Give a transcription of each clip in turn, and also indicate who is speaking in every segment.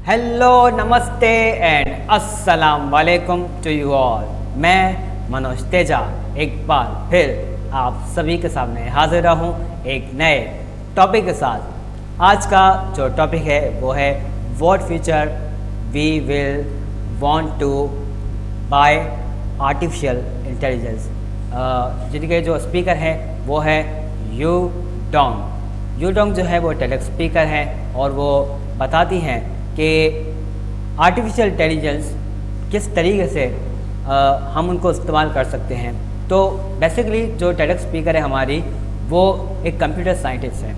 Speaker 1: Hello, नमस्ते and अस्सलाम वालेकुम टू यू ऑल। मैं मनोज तेजा एक बार फिर आप सभी के सामने हाजिर हूँ एक नए टॉपिक के साथ। आज का जो टॉपिक है वो है what future we will want to buy artificial intelligence. जिनके जो स्पीकर हैं वो है यू डोंग। यू डोंग जो है वो टेलेक्स स्पीकर हैं और वो बताती हैं कि आर्टिफिशियल इंटेलिजेंस किस तरीके से हम उनको इस्तेमाल कर सकते हैं। तो बेसिकली जो टेलेक्स स्पीकर है हमारी वो एक कंप्यूटर साइंटिस्ट है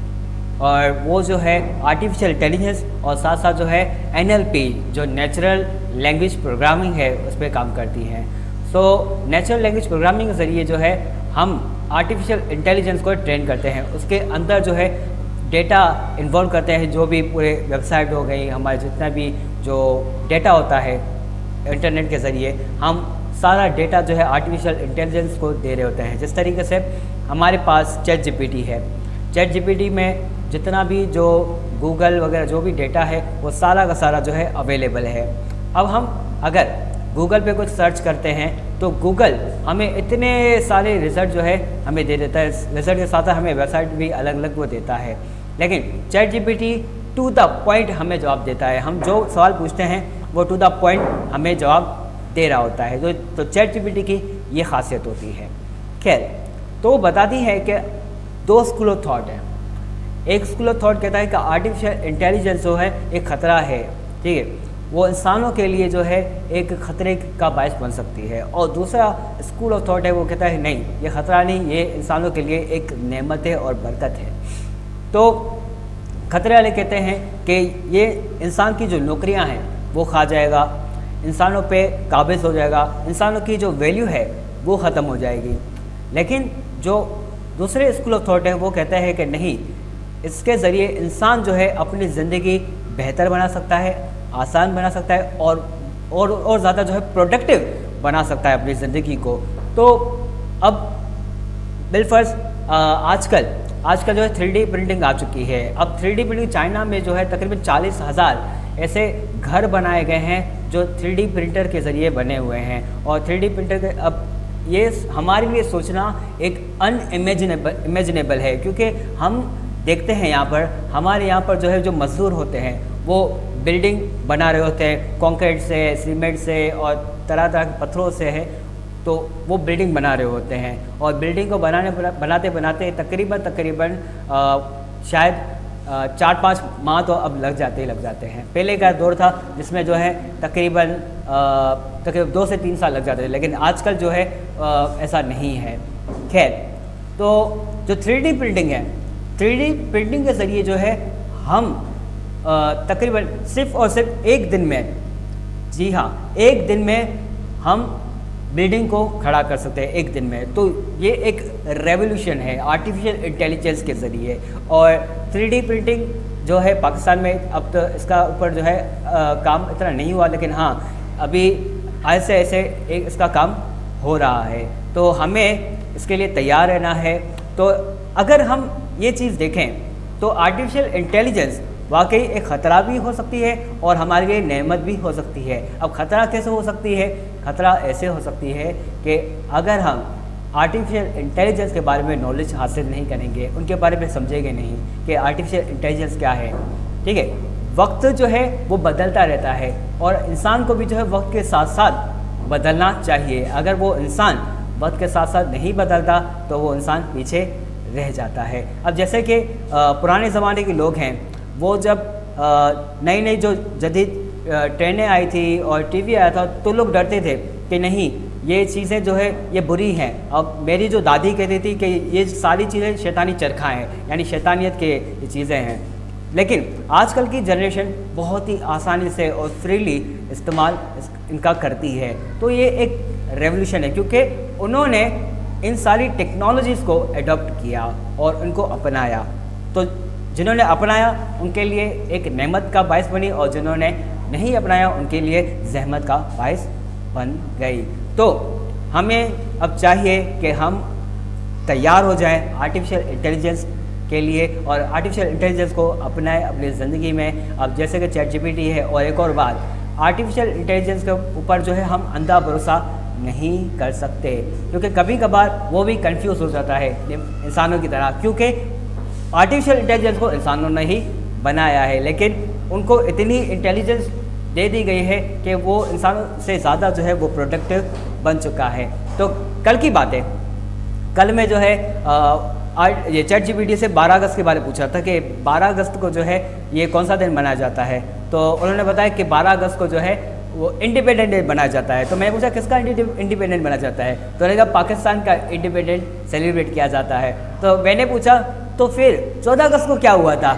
Speaker 1: और वो जो है आर्टिफिशियल इंटेलिजेंस और साथ साथ जो है NLP जो नेचुरल लैंग्वेज प्रोग्रामिंग है उस पर काम करती हैं। सो नेचुरल लैंग्वेज प्रोग्रामिंग के ज़रिए जो है हम आर्टिफिशियल इंटेलिजेंस को ट्रेन करते हैं। उसके अंदर जो है डेटा इन्वॉल्व करते हैं, जो भी पूरे वेबसाइट हो गई, हमारे जितना भी जो डेटा होता है इंटरनेट के ज़रिए हम सारा डेटा जो है आर्टिफिशियल इंटेलिजेंस को दे रहे होते हैं। जिस तरीके से हमारे पास चैट जीपीटी है, चैट जीपीटी में जितना भी जो गूगल वगैरह जो भी डेटा है वो सारा का सारा जो है अवेलेबल है। अब हम अगर गूगल पे कुछ सर्च करते हैं तो गूगल हमें इतने सारे रिज़ल्ट जो है हमें दे देता है। रिज़ल्ट के साथ हमें वेबसाइट भी अलग अलग वो देता है, लेकिन ChatGPT to the point हमें जवाब देता है। हम जो सवाल पूछते हैं वो टू द पॉइंट हमें जवाब दे रहा होता है। तो चैट जीपीटी की ये खासियत होती है। खैर, तो वो बताती है कि दो स्कूल ऑफ थॉट है। एक स्कूल ऑफ थॉट कहता है कि आर्टिफिशियल इंटेलिजेंस जो है एक ख़तरा है, ठीक है, वो इंसानों के लिए जो है एक ख़तरे का बायस बन सकती है। और दूसरा स्कूल ऑफ थॉट है वो कहता है नहीं, ये ख़तरा नहीं, ये इंसानों के लिए एक नेमत है और बरकत है। तो खतरे वाले कहते हैं कि ये इंसान की जो नौकरियां हैं वो खा जाएगा, इंसानों पे काबिज हो जाएगा, इंसानों की जो वैल्यू है वो ख़त्म हो जाएगी। लेकिन जो दूसरे स्कूल ऑफ थॉट है वो कहता है कि नहीं, इसके ज़रिए इंसान जो है अपनी ज़िंदगी बेहतर बना सकता है, आसान बना सकता है और ज़्यादा जो है प्रोडक्टिव बना सकता है अपनी ज़िंदगी को। तो अब बिलफर्ज आजकल जो है 3D प्रिंटिंग आ चुकी है। अब 3D प्रिंटिंग चाइना में जो है तकरीबन 40,000 ऐसे घर बनाए गए हैं जो 3D प्रिंटर के ज़रिए बने हुए हैं। और 3D प्रिंटर के अब ये हमारे लिए सोचना एक इमेजिनेबल है, क्योंकि हम देखते हैं हमारे यहाँ पर जो है जो मज़दूर होते हैं वो बिल्डिंग बना रहे होते हैं कंक्रीट से, सीमेंट से और तरह तरह के पत्थरों से है। तो वो बिल्डिंग बना रहे होते हैं और बिल्डिंग को बनाते बनाते तकरीबन शायद 4-5 माह तो अब लग जाते हैं। पहले का दौर था जिसमें जो है तकरीबन 2 से 3 साल लग जाते थे, लेकिन आजकल जो है ऐसा नहीं है। खैर, तो जो 3D प्रिंटिंग है, 3D प्रिंटिंग के ज़रिए जो है हम तकरीबन सिर्फ और सिर्फ एक दिन में, जी हाँ, एक दिन में हम बिल्डिंग को खड़ा कर सकते हैं एक दिन में। तो ये एक रेवोल्यूशन है आर्टिफिशियल इंटेलिजेंस के ज़रिए। और 3D प्रिंटिंग जो है पाकिस्तान में अब तो इसका ऊपर जो है काम इतना नहीं हुआ, लेकिन हाँ अभी ऐसे एक इसका काम हो रहा है। तो हमें इसके लिए तैयार रहना है। तो अगर हम ये चीज़ देखें तो आर्टिफिशियल इंटेलिजेंस वाकई एक ख़तरा भी हो सकती है और हमारे लिए नेमत भी हो सकती है। अब ख़तरा कैसे हो सकती है? ख़तरा ऐसे हो सकती है कि अगर हम आर्टिफिशियल इंटेलिजेंस के बारे में नॉलेज हासिल नहीं करेंगे, उनके बारे में समझेंगे नहीं कि आर्टिफिशियल इंटेलिजेंस क्या है, ठीक है। वक्त जो है वो बदलता रहता है और इंसान को भी जो है वक्त के साथ साथ बदलना चाहिए। अगर वो इंसान वक्त के साथ साथ नहीं बदलता तो वो इंसान पीछे रह जाता है। अब जैसे कि पुराने ज़माने के लोग हैं, वो जब नई जो जदीद ट्रेनें आई थी और टीवी आया था तो लोग डरते थे कि नहीं, ये चीज़ें जो है ये बुरी हैं। अब मेरी जो दादी कहती थी कि ये सारी चीज़ें शैतानी चरखा हैं, यानी शैतानियत के ये चीज़ें हैं। लेकिन आजकल की जनरेशन बहुत ही आसानी से और फ्रीली इस्तेमाल इनका करती है। तो ये एक रेवोल्यूशन है, क्योंकि उन्होंने इन सारी टेक्नोलॉजीज़ को एडॉप्ट किया और उनको अपनाया। तो जिन्होंने अपनाया उनके लिए एक नेमत का बायस बनी और जिन्होंने नहीं अपनाया उनके लिए जहमत का बायस बन गई। तो हमें अब चाहिए कि हम तैयार हो जाएं आर्टिफिशियल इंटेलिजेंस के लिए और आर्टिफिशियल इंटेलिजेंस को अपनाएं अपनी ज़िंदगी में। अब जैसे कि ChatGPT है, और एक और बात, आर्टिफिशियल इंटेलिजेंस के ऊपर जो है हम अंधा भरोसा नहीं कर सकते, क्योंकि कभी कभार वो भी कंफ्यूज हो जाता है इंसानों की तरह, क्योंकि आर्टिफिशियल इंटेलिजेंस को इंसानों ने ही बनाया है, लेकिन उनको इतनी इंटेलिजेंस दे दी गई है कि वो इंसानों से ज़्यादा जो है वो प्रोडक्टिव बन चुका है। तो कल की बात है, कल में जो है ये ChatGPT से 12 अगस्त के बारे में पूछा था कि 12 अगस्त को जो है ये कौन सा दिन मनाया जाता है। तो उन्होंने बताया कि 12 अगस्त को जो है वो इंडिपेंडेंट डे बनाया जाता है। तो मैंने पूछा किसका इंडिपेंडेंट बनाया जाता है, तो उन्होंने कहा पाकिस्तान का इंडिपेंडेंट सेलिब्रेट किया जाता है। तो मैंने पूछा तो फिर 14 अगस्त को क्या हुआ था,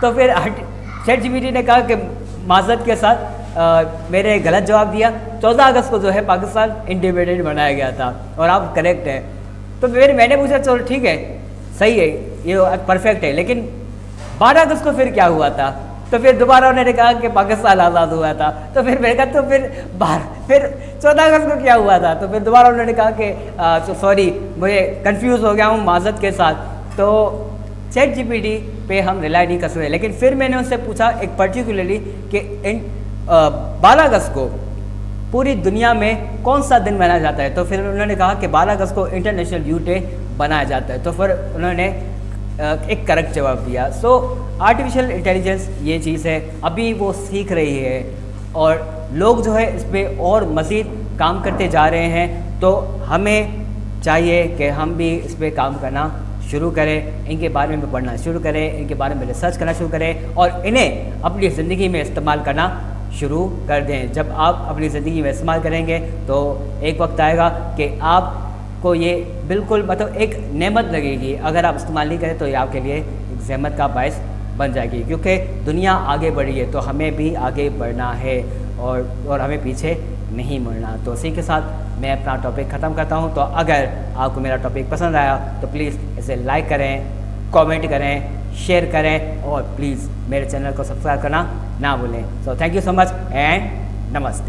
Speaker 1: तो फिर ChatGPT ने कहा कि माज़रत के साथ मेरे गलत जवाब दिया, 14 अगस्त को जो है पाकिस्तान इंडिपेंडेंट बनाया गया था और आप करेक्ट हैं। तो फिर मैंने पूछा चलो ठीक है, सही है, ये परफेक्ट है, लेकिन 12 अगस्त को फिर क्या हुआ था, तो फिर दोबारा उन्होंने कहा कि पाकिस्तान आज़ाद हुआ था। तो फिर मैंने कहा तो फिर 14 अगस्त को क्या हुआ था, तो फिर दोबारा उन्होंने कहा कि सॉरी मुझे कंफ्यूज हो गया हूँ माज़रत के साथ। तो ChatGPT पे हम रिलाई नहीं कर सकते, लेकिन फिर मैंने उनसे पूछा एक पर्टिकुलरली कि 12 अगस्त को पूरी दुनिया में कौन सा दिन मनाया जाता है, तो फिर उन्होंने कहा कि 12 अगस्त को इंटरनेशनल यूथ डे बनाया जाता है। तो फिर उन्होंने एक करेक्ट जवाब दिया। सो आर्टिफिशियल इंटेलिजेंस ये चीज़ है, अभी वो सीख रही है और लोग जो है इस पर और मज़ीद काम करते जा रहे हैं। तो हमें चाहिए कि हम भी इस पर काम करना शुरू करें, इनके बारे में पढ़ना शुरू करें, इनके बारे में रिसर्च करना शुरू करें और इन्हें अपनी ज़िंदगी में इस्तेमाल करना शुरू कर दें। जब आप अपनी ज़िंदगी में इस्तेमाल करेंगे तो एक वक्त आएगा कि आपको ये बिल्कुल मतलब एक नेमत लगेगी। अगर आप इस्तेमाल नहीं करें तो ये आपके लिए एक ज़हमत का बायस बन जाएगी, क्योंकि दुनिया आगे बढ़ी है तो हमें भी आगे बढ़ना है और हमें पीछे नहीं मुड़ना। तो इसी के साथ मैं अपना टॉपिक ख़त्म करता हूँ। तो अगर आपको मेरा टॉपिक पसंद आया तो प्लीज़ इसे लाइक करें, कमेंट करें, शेयर करें और प्लीज़ मेरे चैनल को सब्सक्राइब करना ना भूलें। So thank you so much and नमस्ते।